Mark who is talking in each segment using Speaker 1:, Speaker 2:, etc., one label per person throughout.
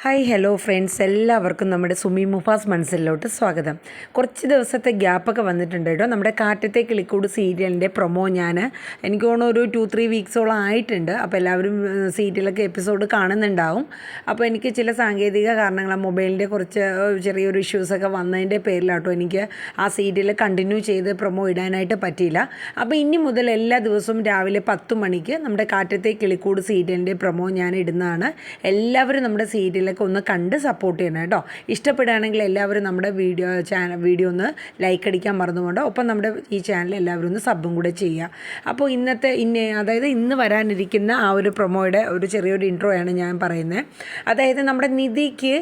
Speaker 1: Hi hello friends, എല്ലാവർക്കും നമ്മുടെ സുമി മുഫാസ് മനസ്സിലോട്ട് സ്വാഗതം. കുറച്ച് ദിവസത്തെ ഗ്യാപ്പൊക്കെ വന്നിട്ടുണ്ട് കേട്ടോ. നമ്മുടെ കാറ്റത്തെ കിളിക്കൂട് സീരിയലിൻ്റെ പ്രൊമോ എനിക്ക് തോന്നുന്നു ഒരു 2-3 വീക്സോളം ആയിട്ടുണ്ട്. അപ്പോൾ എല്ലാവരും സീരിയലൊക്കെ എപ്പിസോഡ് കാണുന്നുണ്ടാവും. അപ്പോൾ എനിക്ക് ചില സാങ്കേതിക കാരണങ്ങൾ, മൊബൈലിൻ്റെ കുറച്ച് ചെറിയൊരു ഇഷ്യൂസൊക്കെ വന്നതിൻ്റെ പേരിലാട്ടോ എനിക്ക് ആ സീരിയൽ കണ്ടിന്യൂ ചെയ്ത് പ്രൊമോ ഇടാനായിട്ട് പറ്റിയില്ല. അപ്പോൾ ഇനി മുതൽ എല്ലാ ദിവസവും രാവിലെ 10 മണിക്ക് നമ്മുടെ കാറ്റത്തെ കിളിക്കൂട് സീരിയലിൻ്റെ പ്രൊമോ ഞാൻ ഇടുന്നതാണ്. എല്ലാവരും നമ്മുടെ സീരിയൽ ഒന്ന് കണ്ട് സപ്പോർട്ട് ചെയ്യണം കേട്ടോ. ഇഷ്ടപ്പെടുകയാണെങ്കിൽ എല്ലാവരും നമ്മുടെ വീഡിയോ ഒന്ന് ലൈക്ക് അടിക്കാൻ മറന്നുകൊണ്ട്, ഒപ്പം നമ്മുടെ ഈ ചാനൽ എല്ലാവരും ഒന്ന് സബും കൂടെ ചെയ്യുക. അപ്പോൾ അതായത് ഇന്ന് വരാനിരിക്കുന്ന ആ ഒരു പ്രൊമോയുടെ ഒരു ചെറിയൊരു ഇൻട്രോയാണ് ഞാൻ പറയുന്നത്. അതായത് നമ്മുടെ നിധിക്ക്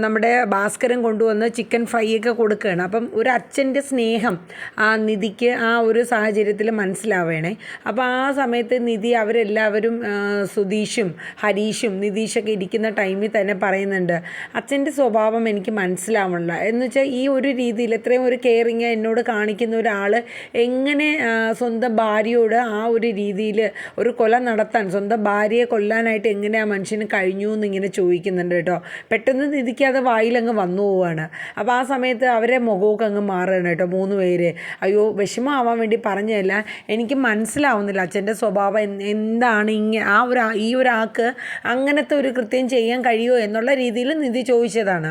Speaker 1: നമ്മുടെ ഭാസ്കരൻ കൊണ്ടുവന്ന് ചിക്കൻ ഫ്രൈ ഒക്കെ കൊടുക്കുകയാണ്. അപ്പം ഒരു അച്ഛൻ്റെ സ്നേഹം ആ നിധിക്ക് ആ ഒരു സാഹചര്യത്തിൽ മനസ്സിലാവേണേ. അപ്പോൾ ആ സമയത്ത് നിധി അവരെല്ലാവരും സുധീഷും ഹരീഷും നിതീഷൊക്കെ ഇരിക്കുന്ന ടൈമിൽ തന്നെ പറയുന്നുണ്ട്, അച്ഛൻ്റെ സ്വഭാവം എനിക്ക് മനസ്സിലാവണില്ല എന്ന് വെച്ചാൽ ഈ ഒരു രീതിയിൽ ഇത്രയും ഒരു കെയറിങ് എന്നോട് കാണിക്കുന്ന ഒരാൾ എങ്ങനെ സ്വന്തം ഭാര്യയോട് ആ ഒരു രീതിയിൽ ഒരു കൊല നടത്താൻ, സ്വന്തം ഭാര്യയെ കൊല്ലാനായിട്ട് എങ്ങനെ ആ മനുഷ്യന് കഴിഞ്ഞു എന്നിങ്ങനെ ചോദിക്കുന്നുണ്ട് കേട്ടോ. പെട്ടെന്ന് നിധിക്ക് അത് വായിലങ്ങ് വന്നു പോവുകയാണ്. അപ്പോൾ ആ സമയത്ത് അവരെ മുഖമൊക്കെ അങ്ങ് മാറുകയാണ് കേട്ടോ 3 പേര്. അയ്യോ, വിഷമമാവാൻ വേണ്ടി പറഞ്ഞതല്ല, എനിക്ക് മനസ്സിലാവുന്നില്ല അച്ഛൻ്റെ സ്വഭാവം എന്താണ്, ഈ ഒരാൾക്ക് അങ്ങനത്തെ ഒരു കൃത്യം ചെയ്യാൻ കഴിയുമോ എന്നുള്ള രീതിയിൽ നിധി ചോദിച്ചതാണ്.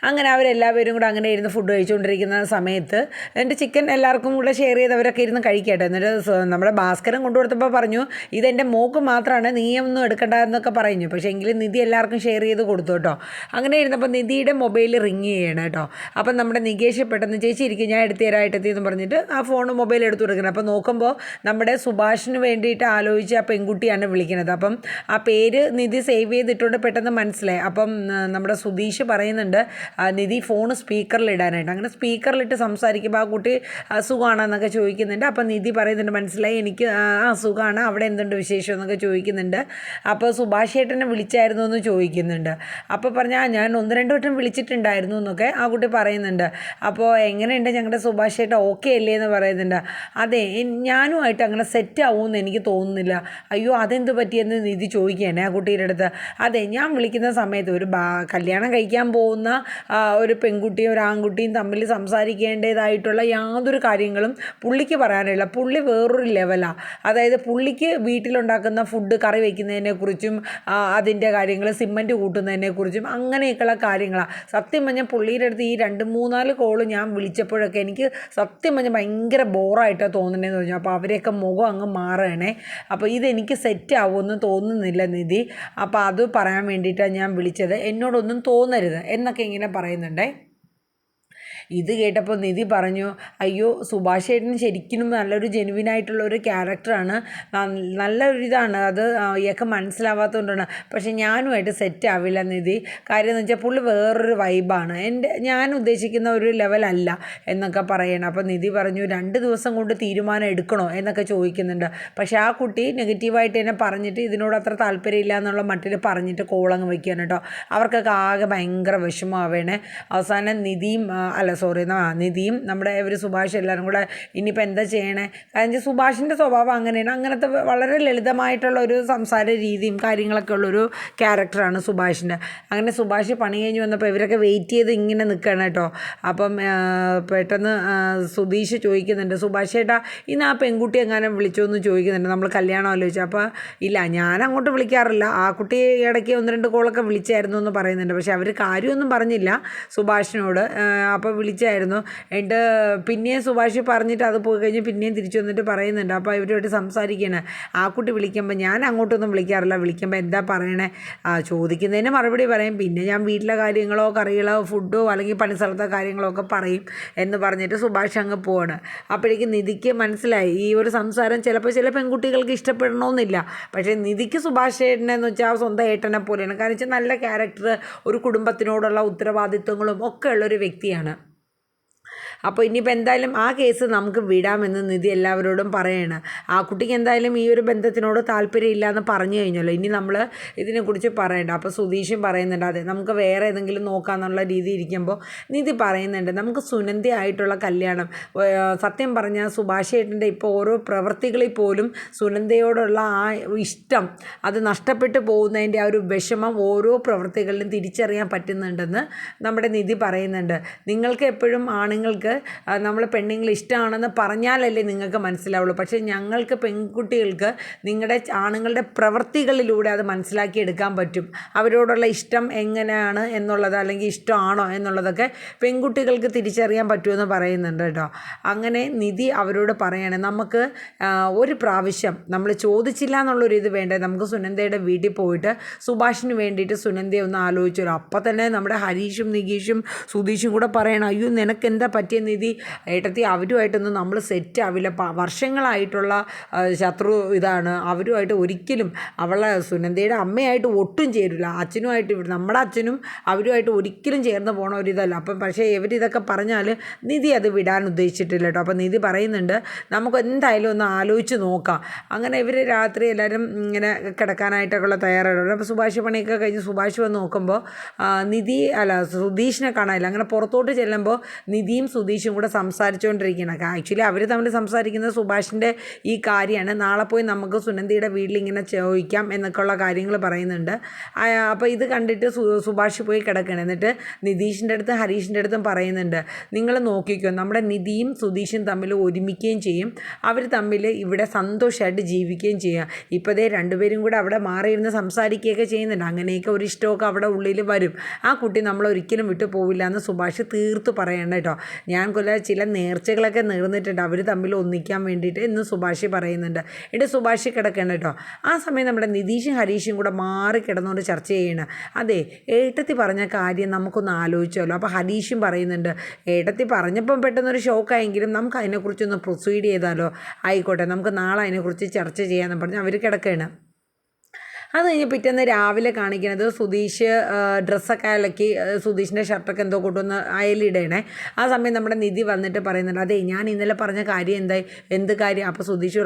Speaker 1: അങ്ങനെ അവരെല്ലാവരും കൂടെ അങ്ങനെ ഇരുന്ന് ഫുഡ് കഴിച്ചുകൊണ്ടിരിക്കുന്ന സമയത്ത് എൻ്റെ ചിക്കൻ എല്ലാവർക്കും കൂടെ ഷെയർ ചെയ്ത് അവരൊക്കെ ഇരുന്ന് കഴിക്കട്ടെ. എന്നിട്ട് നമ്മുടെ ഭാസ്കരൻ കൊണ്ടുകൊടുത്തപ്പോൾ പറഞ്ഞു, ഇതെൻ്റെ മോക്ക് മാത്രമാണ്, നീയൊന്നും എടുക്കണ്ട എന്നൊക്കെ പറഞ്ഞു. പക്ഷേ എങ്കിലും നിധി എല്ലാവർക്കും ഷെയർ ചെയ്ത് കൊടുത്തു കേട്ടോ. അങ്ങനെ ഇരുന്നപ്പോൾ നിധിയുടെ മൊബൈൽ റിങ് ചെയ്യണം കേട്ടോ. അപ്പം നമ്മുടെ നികേഷ് പെട്ടെന്ന് ചേച്ചി ഇരിക്കും, ഞാൻ എടുത്ത് തരായിട്ടെത്തിയെന്ന് പറഞ്ഞിട്ട് ആ മൊബൈൽ എടുത്തു കൊടുക്കുന്നത്. അപ്പോൾ നോക്കുമ്പോൾ നമ്മുടെ സുഭാഷിന് വേണ്ടിയിട്ട് ആലോചിച്ച് ആ പെൺകുട്ടിയാണ് വിളിക്കുന്നത്. അപ്പം ആ പേര് നിധി സേവ് ചെയ്തിട്ടുണ്ട്, പെട്ടെന്ന് മനസ്സിലായി. അപ്പം നമ്മുടെ സുധീഷ് പറയുന്നുണ്ട് നിധി ഫോൺ സ്പീക്കറിലിടാനായിട്ട്. അങ്ങനെ സ്പീക്കറിലിട്ട് സംസാരിക്കുമ്പോൾ ആ കുട്ടി സുഖമാണെന്നൊക്കെ ചോദിക്കുന്നുണ്ട്. അപ്പം നിധി പറയുന്നുണ്ട്, മനസ്സിലായി എനിക്ക്, സുഖമാണ്, അവിടെ എന്തുണ്ട് വിശേഷം എന്നൊക്കെ ചോദിക്കുന്നുണ്ട്. അപ്പോൾ സുഭാഷ് ഏട്ടനെ വിളിച്ചായിരുന്നു എന്ന് ചോദിക്കുന്നുണ്ട്. അപ്പോൾ പറഞ്ഞാൽ ഞാൻ 1-2 വട്ടം വിളിച്ചിട്ടുണ്ടായിരുന്നു എന്നൊക്കെ ആ കുട്ടി പറയുന്നുണ്ട്. അപ്പോൾ എങ്ങനെയുണ്ട് ഞങ്ങളുടെ സുഭാഷ് ഏട്ടൻ, ഓക്കെ അല്ലേ എന്ന് പറയുന്നുണ്ട്. അതെ, ഞാനുമായിട്ട് അങ്ങനെ സെറ്റ് ആവുമെന്ന് എനിക്ക് തോന്നുന്നില്ല. അയ്യോ, അതെന്ത് പറ്റിയെന്ന് നിധി ചോദിക്കുകയാണ് ആ കുട്ടിയുടെ അടുത്ത്. അതെ, ഞാൻ വിളിക്കുന്ന സമയത്ത് ഒരു കല്യാണം കഴിക്കാൻ പോകുന്ന ഒരു പെൺകുട്ടിയും ഒരു ആൺകുട്ടിയും തമ്മിൽ സംസാരിക്കേണ്ടതായിട്ടുള്ള യാതൊരു കാര്യങ്ങളും പുള്ളിക്ക് പറയാനില്ല. പുള്ളി വേറൊരു ലെവലാണ്. അതായത് പുള്ളിക്ക് വീട്ടിലുണ്ടാക്കുന്ന ഫുഡ്, കറി വയ്ക്കുന്നതിനെക്കുറിച്ചും അതിൻ്റെ കാര്യങ്ങൾ, സിമൻറ്റ് കൂട്ടുന്നതിനെക്കുറിച്ചും അങ്ങനെയൊക്കെയുള്ള കാര്യങ്ങളാണ്. സത്യം പറഞ്ഞാൽ പുള്ളിയുടെ അടുത്ത് ഈ 2-3-4 കോള് ഞാൻ വിളിച്ചപ്പോഴൊക്കെ എനിക്ക് സത്യം പറഞ്ഞാൽ ഭയങ്കര ബോറായിട്ടാണ് തോന്നുന്നതെന്ന് പറഞ്ഞു. അപ്പോൾ അവരെയൊക്കെ മുഖം അങ്ങ് മാറുകയാണേ. അപ്പോൾ ഇതെനിക്ക് സെറ്റ് ആവുമെന്ന് തോന്നുന്നില്ല നിധി. അപ്പോൾ അത് പറയാൻ വേണ്ടിയിട്ടാണ് ഞാൻ വിളിച്ചത്, എന്നോടൊന്നും തോന്നരുത് എന്നൊക്കെ ഇങ്ങനെ പറയുന്നുണ്ടേ. ഇത് കേട്ടപ്പോൾ നിധി പറഞ്ഞു, അയ്യോ, സുഭാഷ് ഏട്ടന് ശരിക്കും നല്ലൊരു ജെനുവിനായിട്ടുള്ളൊരു ക്യാരക്ടറാണ്, നല്ലൊരിതാണ്, അത് ഇയൊക്കെ മനസ്സിലാവാത്തതുകൊണ്ടാണ്. പക്ഷേ ഞാനുമായിട്ട് സെറ്റ് ആവില്ല നിധി. കാര്യം എന്ന് വെച്ചാൽ പുള്ളി വേറൊരു വൈബാണ്, ഞാൻ ഉദ്ദേശിക്കുന്ന ഒരു ലെവലല്ല എന്നൊക്കെ പറയണം. അപ്പോൾ നിധി പറഞ്ഞു, 2 ദിവസം കൊണ്ട് തീരുമാനം എടുക്കണോ എന്നൊക്കെ ചോദിക്കുന്നുണ്ട്. പക്ഷേ ആ കുട്ടി നെഗറ്റീവായിട്ട് തന്നെ പറഞ്ഞിട്ട് ഇതിനോട് അത്ര താല്പര്യമില്ല എന്നുള്ള മട്ടിൽ പറഞ്ഞിട്ട് കോളങ്ങ് വയ്ക്കുകയാണ് കേട്ടോ. അവർക്കൊക്കെ ആകെ ഭയങ്കര വിഷമമാവേണേ. അവസാനം നിധിയും നമ്മുടെ ഒരു സുഭാഷ് എല്ലാവരും കൂടെ ഇനിയിപ്പോൾ എന്താ ചെയ്യണേ. കാരണം സുഭാഷിൻ്റെ സ്വഭാവം അങ്ങനെയാണ്, അങ്ങനത്തെ വളരെ ലളിതമായിട്ടുള്ള ഒരു സംസാര രീതിയും കാര്യങ്ങളൊക്കെ ഉള്ളൊരു ക്യാരക്ടറാണ് സുഭാഷിൻ്റെ. അങ്ങനെ സുഭാഷ് പണി കഴിഞ്ഞ് വന്നപ്പോൾ ഇവരൊക്കെ വെയിറ്റ് ചെയ്ത് ഇങ്ങനെ നിൽക്കണം കേട്ടോ. അപ്പം പെട്ടെന്ന് സുധീഷ് ചോദിക്കുന്നുണ്ട്, സുഭാഷ് ഏട്ടാ ഇന്ന് ആ പെൺകുട്ടി എങ്ങാനും വിളിച്ചോ എന്ന് ചോദിക്കുന്നുണ്ട്, നമ്മൾ കല്യാണം ആലോചിച്ചു. അപ്പോൾ ഇല്ല, ഞാൻ അങ്ങോട്ട് വിളിക്കാറില്ല, ആ കുട്ടി ഇടയ്ക്ക് 1-2 കോളൊക്കെ വിളിച്ചായിരുന്നു എന്ന് പറയുന്നുണ്ട്. പക്ഷേ അവർ കാര്യമൊന്നും പറഞ്ഞില്ല സുഭാഷിനോട്. അപ്പോൾ വിളിച്ചായിരുന്നു. എന്നിട്ട് പിന്നെയും സുഭാഷ് പറഞ്ഞിട്ട് അത് പോയി കഴിഞ്ഞ് പിന്നെയും തിരിച്ചു വന്നിട്ട് പറയുന്നുണ്ട്. അപ്പോൾ ഇവരുമായിട്ട് സംസാരിക്കുകയാണ്. ആ കുട്ടി വിളിക്കുമ്പോൾ ഞാൻ അങ്ങോട്ടൊന്നും വിളിക്കാറില്ല, വിളിക്കുമ്പോൾ എന്താ പറയണേ, ചോദിക്കുന്നതിന് മറുപടി പറയും, പിന്നെ ഞാൻ വീട്ടിലെ കാര്യങ്ങളോ കറികളോ ഫുഡോ അല്ലെങ്കിൽ പണിസ്ഥലത്തെ കാര്യങ്ങളോ ഒക്കെ പറയും എന്ന് പറഞ്ഞിട്ട് സുഭാഷ് അങ്ങ് പോവാണ്. അപ്പോഴേക്കും നിധിക്ക് മനസ്സിലായി ഈ ഒരു സംസാരം ചിലപ്പോൾ ചില പെൺകുട്ടികൾക്ക് ഇഷ്ടപ്പെടണമെന്നില്ല. പക്ഷേ നിധിക്ക് സുഭാഷ് ഏട്ടനെന്ന് വെച്ചാൽ സ്വന്തം ഏട്ടനെ പോലെയാണ്. കാരണം വെച്ചാൽ നല്ല ക്യാരക്ടർ, ഒരു കുടുംബത്തിനോടുള്ള ഉത്തരവാദിത്വങ്ങളും ഒക്കെ ഉള്ളൊരു വ്യക്തിയാണ്. അപ്പോൾ ഇനിയിപ്പോൾ എന്തായാലും ആ കേസ് നമുക്ക് വിടാമെന്ന് നിധി എല്ലാവരോടും പറയാണ്. ആ കുട്ടിക്ക് എന്തായാലും ഈ ഒരു ബന്ധത്തിനോട് താല്പര്യമില്ല എന്ന് പറഞ്ഞു കഴിഞ്ഞല്ലോ, ഇനി നമ്മൾ ഇതിനെക്കുറിച്ച് പറയണ്ട. അപ്പോൾ സുധീഷും പറയുന്നുണ്ട് അതെ നമുക്ക് വേറെ ഏതെങ്കിലും നോക്കാമെന്നുള്ള രീതി ഇരിക്കുമ്പോൾ നിധി പറയുന്നുണ്ട് നമുക്ക് സുനന്ദയായിട്ടുള്ള കല്യാണം. സത്യം പറഞ്ഞാൽ സുഭാഷ് ഏട്ടൻ്റെ ഇപ്പോൾ ഓരോ പ്രവൃത്തികളിൽ പോലും സുനന്ദയോടുള്ള ആ ഇഷ്ടം അത് നഷ്ടപ്പെട്ടു പോകുന്നതിൻ്റെ ആ ഒരു വിഷമം ഓരോ പ്രവൃത്തികളിലും തിരിച്ചറിയാൻ പറ്റുന്നുണ്ടെന്ന് നമ്മുടെ നിധി പറയുന്നുണ്ട്. നിങ്ങൾക്ക് എപ്പോഴും ആണുങ്ങൾക്ക് നമ്മൾ പെണ്ണുങ്ങൾ ഇഷ്ടമാണെന്ന് പറഞ്ഞാലല്ലേ നിങ്ങൾക്ക് മനസ്സിലാവുള്ളൂ, പക്ഷേ ഞങ്ങൾക്ക് പെൺകുട്ടികൾക്ക് നിങ്ങളുടെ ആണുങ്ങളുടെ പ്രവൃത്തികളിലൂടെ അത് മനസ്സിലാക്കിയെടുക്കാൻ പറ്റും. അവരോടുള്ള ഇഷ്ടം എങ്ങനെയാണ് എന്നുള്ളത് അല്ലെങ്കിൽ ഇഷ്ടമാണോ എന്നുള്ളതൊക്കെ പെൺകുട്ടികൾക്ക് തിരിച്ചറിയാൻ പറ്റുമെന്ന് പറയുന്നുണ്ട് കേട്ടോ. അങ്ങനെ നിധി അവരോട് പറയാണ് നമുക്ക് ഒരു പ്രാവശ്യം നമ്മൾ ചോദിച്ചില്ല എന്നുള്ളൊരു ഇത് വേണ്ടേ, നമുക്ക് സുനന്ദയുടെ വീട്ടിൽ പോയിട്ട് സുഭാഷിന് വേണ്ടിയിട്ട് സുനന്ദയെ ഒന്ന് ആലോചിച്ചല്ലോ. അപ്പം തന്നെ നമ്മുടെ ഹരീഷും നികേഷും സുധീഷും കൂടെ പറയണം അയ്യോ നിനക്ക് എന്താ പറ്റിയ നിധി, ഏട്ടത്തി അവരുമായിട്ടൊന്നും നമ്മൾ സെറ്റ് ആവില്ല, വർഷങ്ങളായിട്ടുള്ള ശത്രു ഇതാണ്, അവരുമായിട്ട് ഒരിക്കലും അവളെ സുനന്ദയുടെ അമ്മയായിട്ട് ഒട്ടും ചേരില്ല, അച്ഛനുമായിട്ട് നമ്മുടെ അച്ഛനും അവരുമായിട്ട് ഒരിക്കലും ചേർന്ന് പോകണ ഒരിതല്ല. അപ്പം പക്ഷേ ഇവരിതൊക്കെ പറഞ്ഞാൽ നിധി അത് വിടാൻ ഉദ്ദേശിച്ചിട്ടില്ല കേട്ടോ. അപ്പം നിധി പറയുന്നുണ്ട് നമുക്ക് എന്തായാലും ഒന്ന് ആലോചിച്ച് നോക്കാം. അങ്ങനെ ഇവർ രാത്രി എല്ലാവരും ഇങ്ങനെ കിടക്കാനായിട്ടൊക്കെയുള്ള തയ്യാറെടുക്കും. അപ്പോൾ സുഭാഷ് പണിയൊക്കെ കഴിഞ്ഞ് സുഭാഷ് വന്ന് നോക്കുമ്പോൾ സുധീഷിനെ കാണാനില്ല. അങ്ങനെ പുറത്തോട്ട് ചെല്ലുമ്പോൾ നിധിയും സുധീഷും കൂടെ സംസാരിച്ചുകൊണ്ടിരിക്കുകയാണ്. ആക്ച്വലി അവർ തമ്മിൽ സംസാരിക്കുന്നത് സുഭാഷിൻ്റെ ഈ കാര്യമാണ്, നാളെ പോയി നമുക്ക് സുനന്ദയുടെ വീട്ടിൽ ഇങ്ങനെ ചോദിക്കാം എന്നൊക്കെയുള്ള കാര്യങ്ങൾ പറയുന്നുണ്ട്. അപ്പോൾ ഇത് കണ്ടിട്ട് സുഭാഷ് പോയി കിടക്കുകയാണ്. എന്നിട്ട് നിതീഷിൻ്റെ അടുത്തും ഹരീഷിൻ്റെ അടുത്തും പറയുന്നുണ്ട് നിങ്ങൾ നോക്കിക്കോ നമ്മുടെ നിധിയും സുധീഷും തമ്മിൽ ഒരുമിക്കുകയും ചെയ്യും, അവർ തമ്മിൽ ഇവിടെ സന്തോഷമായിട്ട് ജീവിക്കുകയും ചെയ്യാം. ഇപ്പോൾ ദേ രണ്ടുപേരും കൂടെ അവിടെ മാറിയിരുന്ന് സംസാരിക്കുകയൊക്കെ ചെയ്യുന്നുണ്ട്. അങ്ങനെയൊക്കെ ഒരു ഇഷ്ടമൊക്കെ അവിടെ ഉള്ളിൽ വരും. ആ കുട്ടി നമ്മളൊരിക്കലും വിട്ടു പോവില്ല എന്ന് സുഭാഷ് തീർത്ത് പറയണം കേട്ടോ. ഞാൻ ചില നേർച്ചകളൊക്കെ നേർന്നിട്ടുണ്ട് അവർ തമ്മിൽ ഒന്നിക്കാൻ വേണ്ടിയിട്ട് എന്ന് സുഭാഷ് പറയുന്നുണ്ട്. എന്നിട്ട് സുഭാഷ് കിടക്കണം കേട്ടോ. ആ സമയം നമ്മുടെ നിതീഷും ഹരീഷും കൂടെ മാറി കിടന്നുകൊണ്ട് ചർച്ച ചെയ്യണം. അതെ ഏട്ടത്തി പറഞ്ഞ കാര്യം നമുക്കൊന്ന് ആലോചിച്ചല്ലോ. അപ്പോൾ ഹരീഷും പറയുന്നുണ്ട് ഏട്ടത്തി പറഞ്ഞപ്പം പെട്ടെന്നൊരു ഷോക്കായെങ്കിലും നമുക്ക് അതിനെക്കുറിച്ചൊന്ന് പ്രൊസീഡ് ചെയ്താലോ, ആയിക്കോട്ടെ നമുക്ക് നാളെ അതിനെക്കുറിച്ച് ചർച്ച ചെയ്യാമെന്ന് പറഞ്ഞ് അവർ കിടക്കുകയാണ്. അത് കഴിഞ്ഞ് പിറ്റേന്ന് രാവിലെ കാണിക്കുന്നത് സുധീഷ് ഡ്രസ്സൊക്കെ അലക്കി സുധീഷിൻ്റെ ഷർട്ടൊക്കെ എന്തോ കൊണ്ടുവന്ന് അയലിടണേ. ആ സമയം നമ്മുടെ നിധി വന്നിട്ട് പറയുന്നുണ്ട് അതെ ഞാൻ ഇന്നലെ പറഞ്ഞ കാര്യം എന്തായി, എന്ത് കാര്യം? അപ്പോൾ സുധീഷ്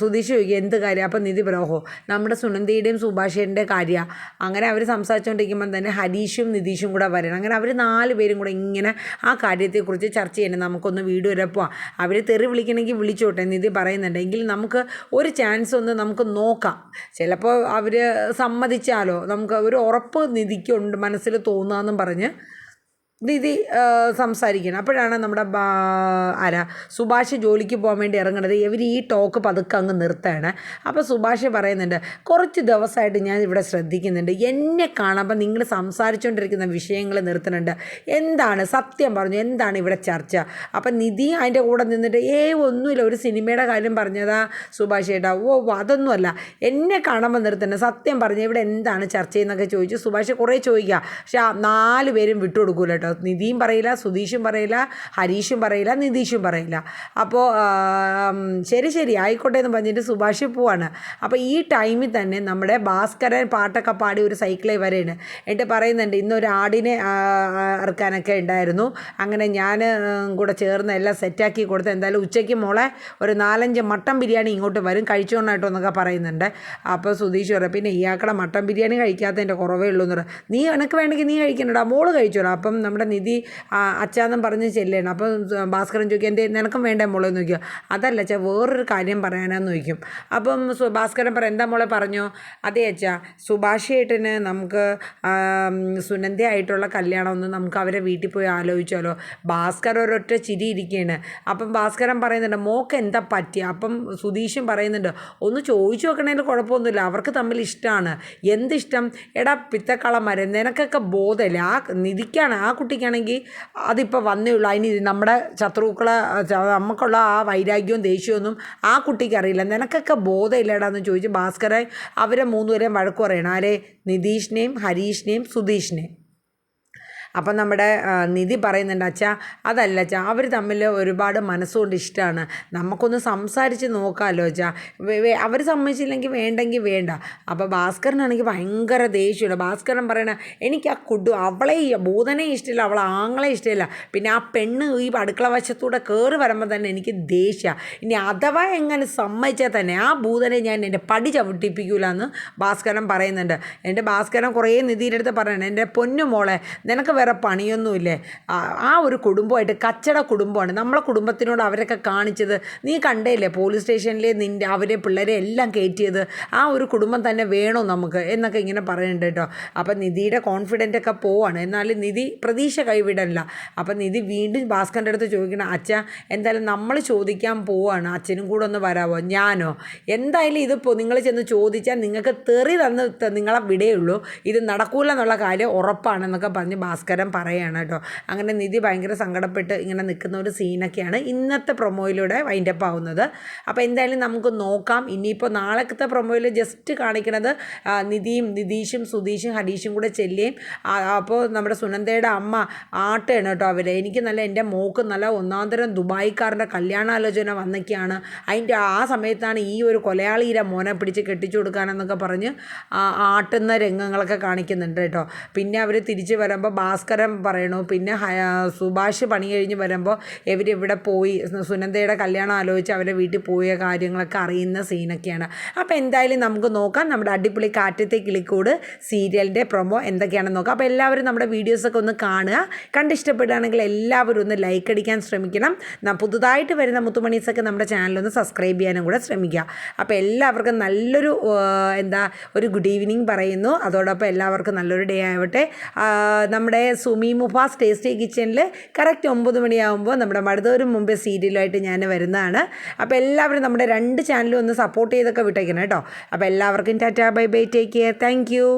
Speaker 1: സുധീഷ് ചോദിക്കുക എന്ത് കാര്യം? അപ്പോൾ നിധി ഓഹോ നമ്മുടെ സുനന്ദയുടെയും സുഭാഷേൻ്റെ കാര്യമാണ്. അങ്ങനെ അവർ സംസാരിച്ചുകൊണ്ടിരിക്കുമ്പോൾ തന്നെ ഹരീഷും നിതീഷും കൂടെ വരണം. അങ്ങനെ അവർ 4 പേരും കൂടെ ഇങ്ങനെ ആ കാര്യത്തെക്കുറിച്ച് ചർച്ച ചെയ്യണം. നമുക്കൊന്ന് വീട് വരെ പോവാം, അവർ തെറി വിളിക്കണമെങ്കിൽ വിളിച്ചോട്ടെ നിധി പറയുന്നുണ്ട്. എങ്കിൽ നമുക്ക് ഒരു ചാൻസ് ഒന്ന് നമുക്ക് നോക്കാം, ചിലപ്പോൾ അവർ സമ്മതിച്ചാലോ, നമുക്ക് ഒരു ഉറപ്പ് നിധിക്കുണ്ട് മനസ്സിൽ തോന്നുകയെന്നും പറഞ്ഞ് നിധി സംസാരിക്കണം. അപ്പോഴാണ് നമ്മുടെ സുഭാഷ് ജോലിക്ക് പോകാൻ വേണ്ടി ഇറങ്ങുന്നത്. ഇവർ ഈ ടോക്ക് പതുക്കെ അങ്ങ് നിർത്തുകയാണ്. അപ്പോൾ സുഭാഷ് പറയുന്നുണ്ട് കുറച്ച് ദിവസമായിട്ട് ഞാൻ ഇവിടെ ശ്രദ്ധിക്കുന്നുണ്ട്, എന്നെ കാണുമ്പോൾ നിങ്ങൾ സംസാരിച്ചുകൊണ്ടിരിക്കുന്ന വിഷയങ്ങൾ നിർത്തുന്നുണ്ട്, എന്താണ് സത്യം പറഞ്ഞു, എന്താണ് ഇവിടെ ചർച്ച? അപ്പം നിധി അതിൻ്റെ കൂടെ നിന്നിട്ട് ഒന്നുമില്ല ഒരു സിനിമയുടെ കാര്യം പറഞ്ഞതാ സുഭാഷ് ചേട്ടാ, അതൊന്നുമല്ല എന്നെ കാണുമ്പോൾ നിർത്തുന്നുണ്ട്, സത്യം പറഞ്ഞു ഇവിടെ എന്താണ് ചർച്ച ചെയ്യുന്നൊക്കെ ചോദിച്ചു സുഭാഷ് കുറേ ചോദിക്കുക. പക്ഷെ 4 പേരും വിട്ടുകൊടുക്കൂല കേട്ടോ. നിധിയും പറയില്ല, സുധീഷും പറയില്ല, ഹരീഷും പറയില്ല, നിതീഷും പറയില്ല. അപ്പോൾ ശരി ആയിക്കോട്ടെ എന്ന് പറഞ്ഞിട്ട് സുഭാഷ് പോവാണ്. അപ്പോൾ ഈ ടൈമിൽ തന്നെ നമ്മുടെ ഭാസ്കരൻ പാട്ടൊക്കെ പാടി ഒരു സൈക്കിളിൽ വരെയാണ്. എന്നിട്ട് പറയുന്നുണ്ട് ഇന്നൊരു ആടിനെ ഇറക്കാനൊക്കെ ഉണ്ടായിരുന്നു, അങ്ങനെ ഞാൻ കൂടെ ചേർന്ന് എല്ലാം സെറ്റാക്കി കൊടുത്ത് എന്തായാലും ഉച്ചയ്ക്ക് മോളെ ഒരു 4-5 മട്ടൻ ബിരിയാണി ഇങ്ങോട്ട് വരും കഴിച്ചോണ്ടായിട്ടോ എന്നൊക്കെ പറയുന്നുണ്ട്. അപ്പോൾ സുധീഷ് പറയും പിന്നെ ഇയാക്കടെ മട്ടൻ ബിരിയാണി കഴിക്കാത്തതിൻ്റെ കുറവേ ഉള്ളൂ എന്ന് പറയും. നീ എനിക്ക് വേണമെങ്കിൽ നീ കഴിക്കണ്ടടാ, മോള് കഴിച്ചോളാം. അപ്പം നമ്മുടെ നിധി അച്ഛാന്നും പറഞ്ഞ് ചെല്ലുകയാണ്. അപ്പോൾ ഭാസ്കരൻ ചോദിക്കും എൻ്റെ നിനക്കും വേണ്ടേ മോളെ എന്ന് ചോദിക്കുക. അതല്ല അച്ഛാ വേറൊരു കാര്യം പറയാനാന്ന് ചോദിക്കും. അപ്പം ഭാസ്കരൻ പറയും എന്താ മോളെ പറഞ്ഞോ? അതേ അച്ഛാ സുഭാഷ് ഏട്ടന് നമുക്ക് സുനന്ദയായിട്ടുള്ള കല്യാണം ഒന്ന് നമുക്ക് അവരെ വീട്ടിൽ പോയി ആലോചിച്ചാലോ. ഭാസ്കരൻ ഒരൊറ്റ ചിരി ഇരിക്കുകയാണ്. അപ്പം ഭാസ്കരൻ പറയുന്നുണ്ട് മോക്ക് എന്താ പറ്റിയ? അപ്പം സുധീഷും പറയുന്നുണ്ട് ഒന്ന് ചോദിച്ചു നോക്കണേൽ കുഴപ്പമൊന്നുമില്ല, അവർക്ക് തമ്മിൽ ഇഷ്ടമാണ്. എന്തിഷ്ടം? എടാ പിത്തക്കളന്മാരെ നിനക്കൊക്കെ ബോധമില്ല, ആ നിധിക്കാണ് ആ കുട്ടിക്കാണെങ്കിൽ അതിപ്പോൾ വന്നേ ഉള്ളൂ, അതിന് നമ്മുടെ ശത്രുക്കളെ നമുക്കുള്ള ആ വൈരാഗ്യവും ദേഷ്യമൊന്നും ആ കുട്ടിക്ക് അറിയില്ല, നിനക്കൊക്കെ ബോധമില്ലടാന്ന് ചോദിച്ച് ഭാസ്കരൻ അവരെ 3 പേരെയും വഴക്ക് പറയണം. ആരെ? നിതീഷിനെയും ഹരീഷിനെയും സുധീഷിനെയും. അപ്പം നമ്മുടെ നിധി പറയുന്നുണ്ട്, അച്ഛാ അതല്ല അച്ഛാ, അവർ തമ്മിൽ ഒരുപാട് മനസ്സുകൊണ്ട് ഇഷ്ടമാണ്, നമുക്കൊന്ന് സംസാരിച്ച് നോക്കാമല്ലോ അച്ഛാ, അവർ സമ്മതിച്ചില്ലെങ്കിൽ വേണ്ടെങ്കിൽ വേണ്ട. അപ്പോൾ ഭാസ്കരനാണെങ്കിൽ ഭയങ്കര ദേഷ്യമാണ്. ഭാസ്കരൻ പറയണ, എനിക്ക് ആ അവളെ ഭൂതനെ ഇഷ്ടമില്ല, അവളെ ആങ്ങളെ ഇഷ്ടമില്ല, പിന്നെ ആ പെണ്ണ് ഈ അടുക്കള വശത്തൂടെ കയറി വരുമ്പോൾ തന്നെ എനിക്ക് ദേഷ്യമാണ്, ഇനി അഥവാ എങ്ങനെ സമ്മതിച്ചാൽ തന്നെ ആ ഭൂതനെ ഞാൻ എൻ്റെ പടി ചവിട്ടിപ്പിക്കൂല എന്ന് ഭാസ്കരൻ പറയുന്നുണ്ട്. എൻ്റെ ഭാസ്കരൻ കുറേ നിധിയുടെ അടുത്ത് പറയണം, എൻ്റെ പൊന്നു മോളെ നിനക്ക് വേറെ പണിയൊന്നുമില്ലേ, ആ ഒരു കുടുംബമായിട്ട് കച്ചട കുടുംബമാണ്, നമ്മളെ കുടുംബത്തിനോട് അവരൊക്കെ കാണിച്ചത് നീ കണ്ടേയില്ലേ, പോലീസ് സ്റ്റേഷനിൽ അവരെ പിള്ളേരെ എല്ലാം കയറ്റിയത്, ആ ഒരു കുടുംബം തന്നെ വേണോ നമുക്ക് എന്നൊക്കെ ഇങ്ങനെ പറയുന്നുണ്ട് കേട്ടോ. അപ്പം നിധിയുടെ കോൺഫിഡൻ്റ് ഒക്കെ പോവാണ്. എന്നാലും നിധി പ്രതീക്ഷ കൈവിടല്ല. അപ്പം നിധി വീണ്ടും ഭാസ്കറിൻ്റെ അടുത്ത് ചോദിക്കണം, അച്ഛ എന്തായാലും നമ്മൾ ചോദിക്കാൻ പോവാണ്, അച്ഛനും കൂടെ ഒന്ന് വരാമോ? ഞാനോ? എന്തായാലും ഇതിപ്പോൾ നിങ്ങൾ ചെന്ന് ചോദിച്ചാൽ നിങ്ങൾക്ക് തെറി തന്ന് നിങ്ങളെ വിടയുള്ളൂ, ഇത് നടക്കൂല എന്നുള്ള കാര്യം ഉറപ്പാണെന്നൊക്കെ പറഞ്ഞ് ഭാസ്കരൻ പറയുകയാണ് കേട്ടോ. അങ്ങനെ നിധി ഭയങ്കര സങ്കടപ്പെട്ട് ഇങ്ങനെ നിൽക്കുന്ന ഒരു സീനൊക്കെയാണ് ഇന്നത്തെ പ്രൊമോയിലൂടെ വൈൻഡപ്പ് ആവുന്നത്. അപ്പോൾ എന്തായാലും നമുക്ക് നോക്കാം. ഇനിയിപ്പോൾ നാളത്തെ പ്രൊമോയിൽ ജസ്റ്റ് കാണിക്കണത് നിതീഷും സുധീഷും ഹരീഷും കൂടെ ചെല്ലുകയും അപ്പോൾ നമ്മുടെ സുനന്ദയുടെ അമ്മ ആട്ടയാണ് കേട്ടോ അവരെ. എനിക്ക് നല്ല എൻ്റെ മോക്ക് നല്ല ഒന്നാന്തരം ദുബായിക്കാരൻ്റെ കല്യാണാലോചന വന്നൊക്കെയാണ്, അതിൻ്റെ ആ സമയത്താണ് ഈ ഒരു കൊലയാളിയുടെ മോനെ പിടിച്ച് കെട്ടിച്ചു കൊടുക്കാനെന്നൊക്കെ പറഞ്ഞ് ആട്ടുന്ന രംഗങ്ങളൊക്കെ കാണിക്കുന്നുണ്ട് കേട്ടോ. പിന്നെ അവർ തിരിച്ച് വരുമ്പോൾ ഭാസ്കരൻ പറയണു, പിന്നെ സുഭാഷ് പണി കഴിഞ്ഞ് വരുമ്പോൾ ഇവരിവിടെ പോയി സുനന്ദയുടെ കല്യാണം ആലോചിച്ച് അവരെ വീട്ടിൽ പോയ കാര്യങ്ങളൊക്കെ അറിയുന്ന സീനൊക്കെയാണ്. അപ്പോൾ എന്തായാലും നമുക്ക് നോക്കാം നമ്മുടെ അടിപൊളി കാറ്റത്തെ കിളിക്കൂട് സീരിയലിൻ്റെ പ്രൊമോ എന്തൊക്കെയാണെന്ന് നോക്കാം. അപ്പോൾ എല്ലാവരും നമ്മുടെ വീഡിയോസൊക്കെ ഒന്ന് കാണുക, കണ്ടിഷ്ടപ്പെടുകയാണെങ്കിൽ എല്ലാവരും ഒന്ന് ലൈക്ക് അടിക്കാൻ ശ്രമിക്കണം. പുതുതായിട്ട് വരുന്ന മുത്തുമണീസൊക്കെ നമ്മുടെ ചാനലൊന്ന് സബ്സ്ക്രൈബ് ചെയ്യാനും കൂടെ ശ്രമിക്കുക. അപ്പോൾ എല്ലാവർക്കും നല്ലൊരു ഒരു ഗുഡ് ഈവനിങ് പറയുന്നു. അതോടൊപ്പം എല്ലാവർക്കും നല്ലൊരു ഡേ ആവട്ടെ. നമ്മുടെ സുമി മുഫാസ് ടേസ്റ്റി കിച്ചണിൽ കറക്റ്റ് 9 മണിയാകുമ്പോൾ നമ്മുടെ മടുതോരും മുമ്പേ സീരിയലുമായിട്ട് ഞാൻ വരുന്നതാണ്. അപ്പോൾ എല്ലാവരും നമ്മുടെ 2 ചാനലും ഒന്ന് സപ്പോർട്ട് ചെയ്തൊക്കെ വിട്ടേക്കണം കേട്ടോ. അപ്പോൾ എല്ലാവർക്കും tata bye bye, take care, thank you.